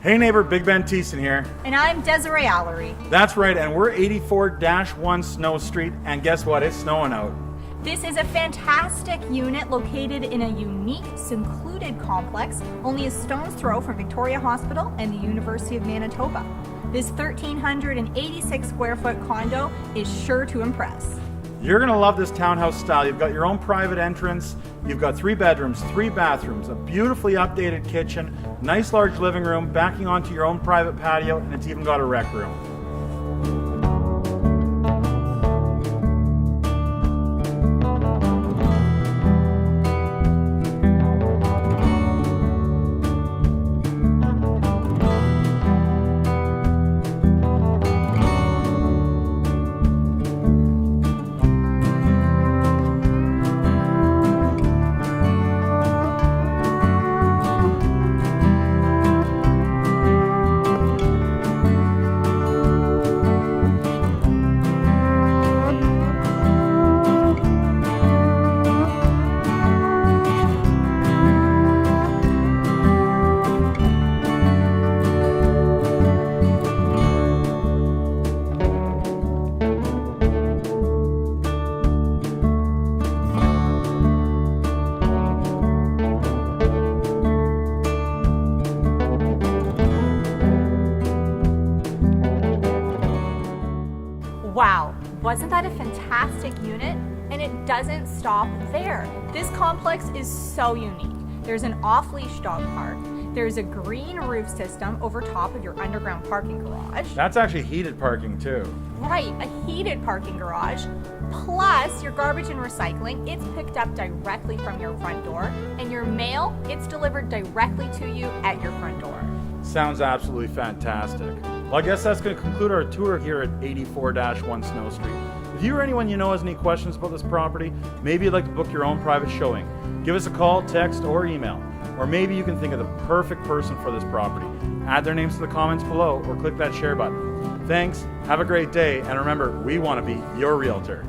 Hey neighbor, Big Ben Thiessen here. And I'm Desiree Allery. That's right, and we're 84-1 Snow Street, and guess what? It's snowing out. This is a fantastic unit located in a unique, secluded complex only a stone's throw from Victoria Hospital and the University of Manitoba. This 1,386 square foot condo is sure to impress. You're gonna love this townhouse style. You've got your own private entrance, you've got 3 bedrooms, 3 bathrooms, a beautifully updated kitchen, nice large living room, backing onto your own private patio, and it's even got a rec room. Wow, wasn't that a fantastic unit? And it doesn't stop there. This complex is so unique. There's an off-leash dog park. There's a green roof system over top of your underground parking garage. That's actually heated parking too. Right, a heated parking garage. Plus your garbage and recycling, it's picked up directly from your front door. And your mail, it's delivered directly to you at your front door. Sounds absolutely fantastic. Well, I guess that's going to conclude our tour here at 84-1 Snow Street. If you or anyone you know has any questions about this property, maybe you'd like to book your own private showing, give us a call, text, or email. Or maybe you can think of the perfect person for this property. Add their names to the comments below or click that share button. Thanks, have a great day, and remember, we want to be your realtor.